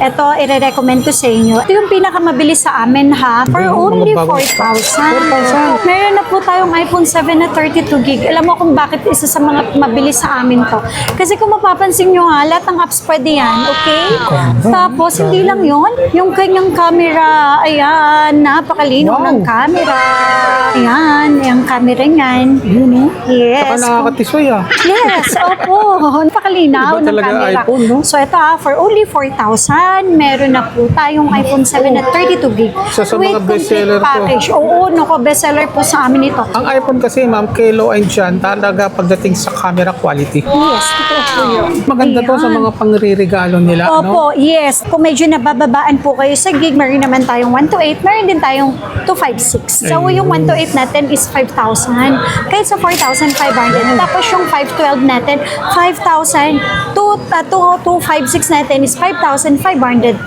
Ito, i-recommend ko sa inyo. Ito yung pinakamabilis sa amin ha. For only 4,000. Meron na po tayong iPhone 7 na 32 gig. Alam mo kung bakit isa sa mga mabilis sa amin to. Kasi kung mapapansin nyo ha, lahat ng apps pwede yan, okay? Tapos, hindi lang yon, yung kanyang camera, ayan, napakalinaw ng camera. Ayan, yung camera niyan. Yes. Saka nakakatisoy Yes, opo. Napakalinaw ng camera. iPhone, no? So ito for only 4,000, meron na po tayong iPhone 7 na 32 gig. Isa sa mga With bestseller complete package. Oo, naku, bestseller po sa amin ito. Ang iPhone kasi, ma'am, kay low end yan, talaga pagdating sa camera quality. Yes, totoo po yun. Maganda to sa Ayan. mga pangriregalo nila, no? Opo, yes. Kung medyo nabababaan po kayo sa gig, meron naman tayong 1 to 8, meron din tayong 256. So, yung 1 to 8 natin is 5,000. Kahit sa 4,500. Tapos yung 512 natin, 5,000. 256 natin is 5,500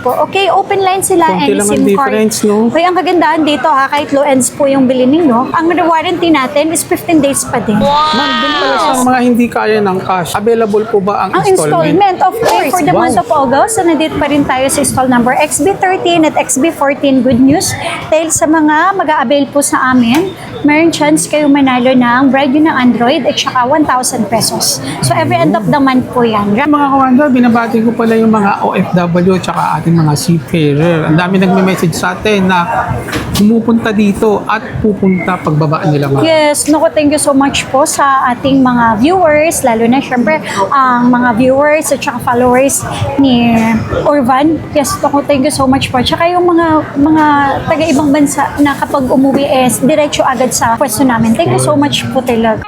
po. Okay, open line sila Konti and lang ang SIM card. difference, no? Okay, ang kagandahan dito ha, kahit low ends po yung bilhin ninyo, ang warranty natin is 15 days pa din. Ma'am, dun pala sa mga hindi kaya ng cash, available po ba ang Ang installment, of course. For the month of August, so nandito pa rin tayo sa install number XB13 at XB14. Good news. Dahil sa mga mag-a-avail po sa amin, meron chance kayo manalo ng brand new na Android at saka 1,000 pesos. So every end of the month po yan. Mga kawanda, binabati ko pala yung mga OFW tsaka ating mga seafarer. Ang dami nagme-message sa atin na pumupunta dito at pupunta pagbaba nila, ma'am. Yes, naku, thank you so much po sa ating mga viewers, lalo na syempre ang mga viewers at saka followers ni Orvan. Yes, naku, thank you so much po. Tsaka yung mga taga-ibang bansa na kapag umuwi is diretso agad sa pwesto namin. Thank you so much po talaga.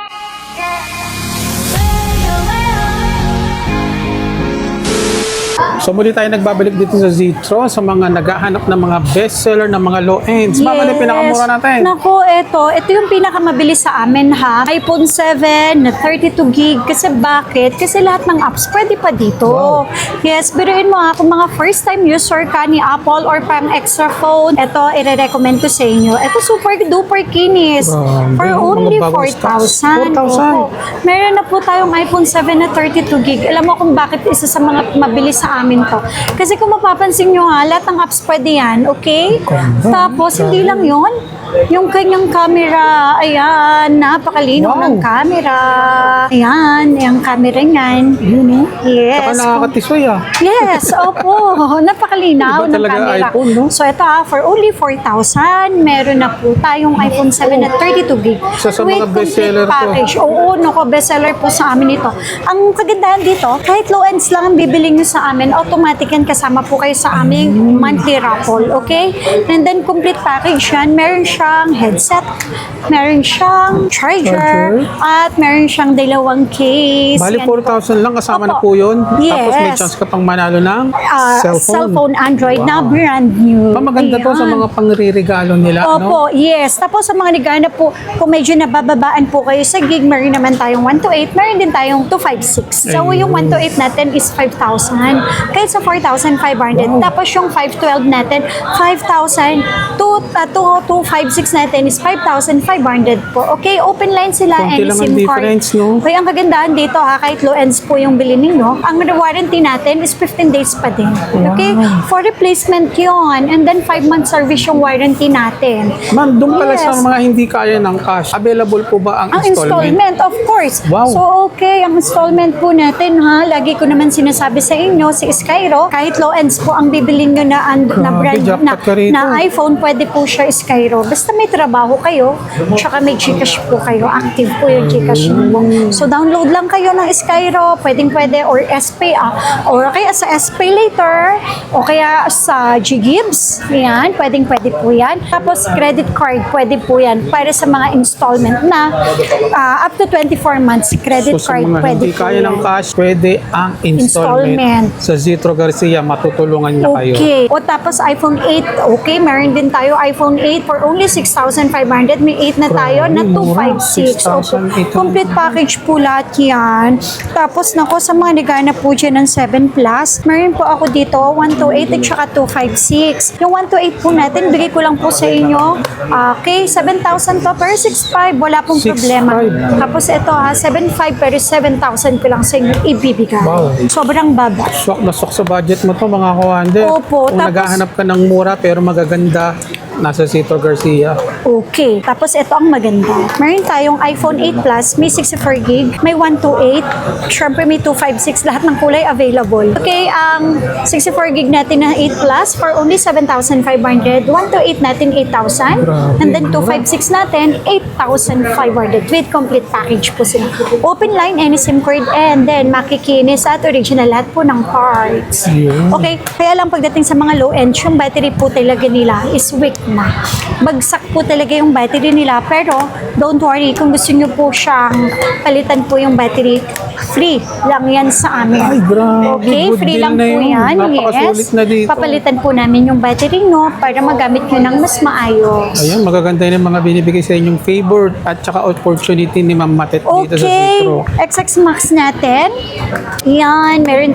So muli tayo nagbabalik dito sa Zitro sa mga naghahanap ng mga bestseller ng mga low ends. Ma'am, ano yung pinakamura natin? Naku, ito yung pinakamabilis sa amin ha. iPhone 7 na 32 gig. Kasi bakit? Kasi lahat ng apps pwede pa dito. Wow. Yes, biruin mo ha, kung mga first time user ka ni Apple or pang extra phone, ito i-recommend ko sa inyo. Ito super duper kinis. Grabe, For mga only bagong stocks. 4,000. 4,000. Opo. Meron na po tayong iPhone 7 na 32 gig. Alam mo kung bakit isa sa mga mabilis sa amin to. Kasi kung mapapansin nyo ha, lahat ng apps pwede yan, okay? Tapos, hindi lang yon, yung kanyang camera, ayan, napakalinaw ng camera. Ayan, yung camera niyan. Yes. Saka nakakatisoy Yes, opo. Napakalinaw Iba ng talaga camera. iPhone, no? So ito for only 4,000, meron na po tayong iPhone 7 na 32 gig. Isa sa mga With bestseller complete to. package. Oo, naku, bestseller po sa amin ito. Ang kagandahan dito, kahit low ends lang ang bibiling nyo sa amin, automatic yan kasama po kayo sa aming monthly raffle, okay? And then complete package yan. Meron siyang headset, meron siyang charger, at meron siyang dalawang case. Bali, Yan 4,000 lang kasama na Opo. po yun. Yes. Tapos may chance ka pang manalo ng cellphone Android na brand new. Ma'am, maganda to sa Ayan. mga pangriregalo nila, Opo, no? yes. Tapos sa mga nagana po, kung medyo nabababaan po kayo sa gig, meron naman tayong 1 to 8, meron din tayong 256. So yung 1 to 8 natin is 5,000. Kahit sa 4,500. Tapos yung 512 natin, 5,000. 256 natin is 5,500 po. Okay, open line sila Konti and lang ang SIM card. difference, no? Okay, ang kagandahan dito ha, kahit low ends po yung bilhin ninyo, ang warranty natin is 15 days pa din. Okay? For replacement yun. And then 5 month service yung warranty natin. Ma'am, doon pala sa Yes. mga hindi kaya ng cash, available po ba ang Ang installment? installment, of course. Wow. So, okay, ang installment po natin ha, lagi ko naman sinasabi sa inyo, si Skyro, kahit low ends po ang bibiling nyo na Grabe, brand jackpot ka rito. na iPhone, pwede po siya Skyro. Basta may trabaho kayo, tsaka may Gcash po kayo, active po yung Gcash nyo. So, download lang kayo ng Skyro, pwede, or SPay, or kaya sa SPay later, o kaya sa Ggibbs, yan, pwede po yan. Tapos, credit card, pwede po yan, para sa mga installment na up to 24 months, credit So sa card, mga pwede hindi po kaya ng yan. cash, pwede ang installment. Sa Zitro Garcia, matutulungan niya kayo. Okay. O tapos iPhone 8, okay, meron din tayo iPhone 8 for only only 6,500. May 8 na tayo na Mura. 256. Opo. 6,800. Complete package po lahat yan. Tapos nako, sa mga nagana po dyan ng 7 Plus, meron po ako dito 128 at saka 256. Yung 128 po natin, bigay ko lang po sa inyo. Okay, 7,000 to pero 6,500. Wala pong 6,500. problema. Tapos ito 7,500 pero 7,000 ko lang sa inyo ibibigay. Wow. Sobrang baba. Swak na swak sa budget mo to mga kawander. Opo, Kung tapos- naghahanap ka ng mura pero magaganda, nasa Citro Garcia. Okay. Tapos ito ang maganda. Meron tayong iPhone 8 Plus, may 64 gig, may 128, syempre may 256, lahat ng kulay available. Okay, ang 64 gig natin na 8 Plus for only 7,500, 128 natin 8,000, Grabe, and then 256 natin 8,500 with complete package po sila. Open line, any SIM card, and then makikinis at original lahat po ng parts. Yun. Okay, kaya lang pagdating sa mga low end, yung battery po talaga nila is weak na. Bagsak po talaga yung battery nila, pero don't worry, kung gusto nyo po siyang palitan po yung battery, free lang yan sa amin. Ay, grabe. Okay, Good free deal lang na po yun. yan. Napakasulit Yes. na dito. Papalitan po namin yung battery nyo para magamit nyo ng mas maayos. Ayun, magaganda yun yung mga binibigay sa inyong favor at saka opportunity ni Ma'am Matet dito sa Okay, Citro. XX Max natin. Yan, meron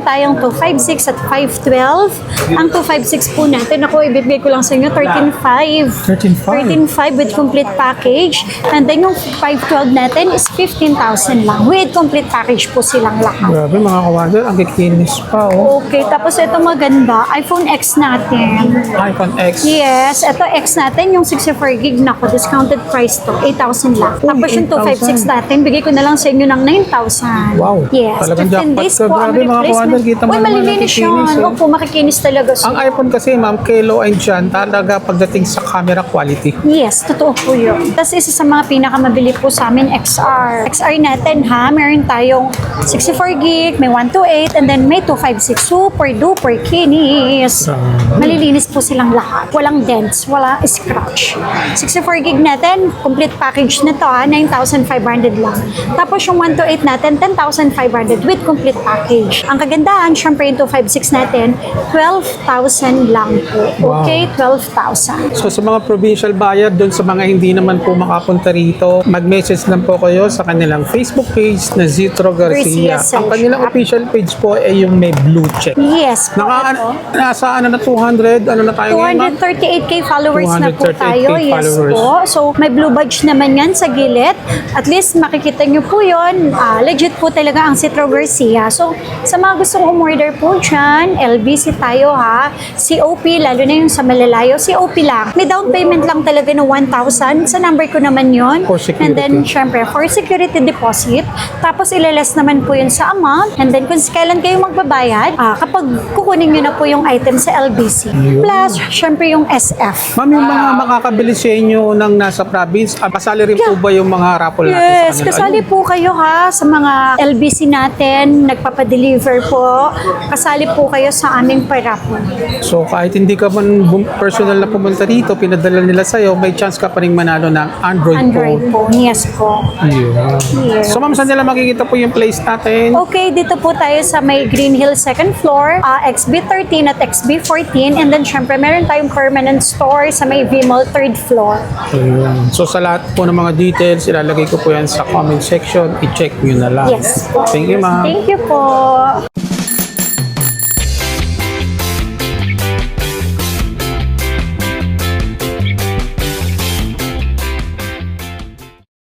tayong 256 at 512. Ang 256 po natin, ako ibibigay ko lang sa inyo 13,500. 13,500. 13,500 with complete package. And then yung 512 natin is 15,000 lang. With complete package po silang lahat. Grabe mga kawander, ang kikinis pa oh. Okay, tapos ito maganda, iPhone X natin. iPhone X. Yes, ito X natin, yung 64 gig na ko, discounted price to, 8,000 lang. Tapos yung 256 natin, bigay ko na lang sa inyo ng 9,000. Wow, Yes, talagang 15 jackpot days ka. po ang Grabe, mga replacement. kawander, kita mo Uy, naman malilinis nakikinis, yun. oh. Opo, makikinis talaga siya. Ang iPhone kasi ma'am, kay low end dyan, talaga pagdating sa camera quality. Yes, totoo po yun. Tapos isa sa mga pinakamabili po sa amin, XR. XR natin ha, meron tayong 64 gig, may 128, and then may 256. Super duper kinis. Malilinis po silang lahat. Walang dents, wala scratch. 64 gig natin, complete package na to ha, 9,500 lang. Tapos yung 128 natin, 10,500 with complete package. Ang kagandahan, syempre yung 256 natin, 12,000 lang po. Wow. Okay, 12,000. So sa mga provincial buyer, doon sa mga hindi naman po makapunta rito, mag-message lang po kayo sa kanilang Facebook page na Citro Garcia. Garcia Ang kanilang Shop. official page po ay yung may blue check. Yes. Nasa ano na 200, ano na tayo ngayon ma'am? 238k followers na po 238K tayo. Yes followers. po. So, may blue badge naman yan sa gilid. At least makikita nyo po yun. Legit po talaga ang Citro Garcia. So, sa mga gustong umorder po dyan, LBC tayo ha. COP, lalo na yung sa malalayo. COP lang. May down payment lang talaga ng 1,000. Sa number ko naman yun. For security. And then, syempre, for security deposit. Tapos, ilaless naman po yun sa amount. And then, kung kailan kayo magbabayad, kapag kukunin nyo na po yung item sa LBC. Plus, syempre yung SF. Ma'am, yung mga makakabili sa inyo ng nasa province, kasali rin po ba yung mga raffle natin Yes, sa kanila? kasali po kayo ha sa mga LBC natin, nagpapadeliver po. Kasali po kayo sa aming parapon. So kahit hindi ka man personal na pumunta dito, pinadala nila sa'yo, may chance ka pa rin manalo ng Android Android phone. po, yes po. Yeah. Yes. So ma'am, saan nila makikita po yung place natin? Okay, dito po tayo sa may Green Hill 2nd floor, XB13 at XB14, and then syempre meron tayong permanent store sa may V-Mall 3rd floor. Ayun. So sa lahat po ng mga details, ilalagay ko po yan sa comment section. I-check nyo na lang. Yes. Thank you ma'am. Thank you po.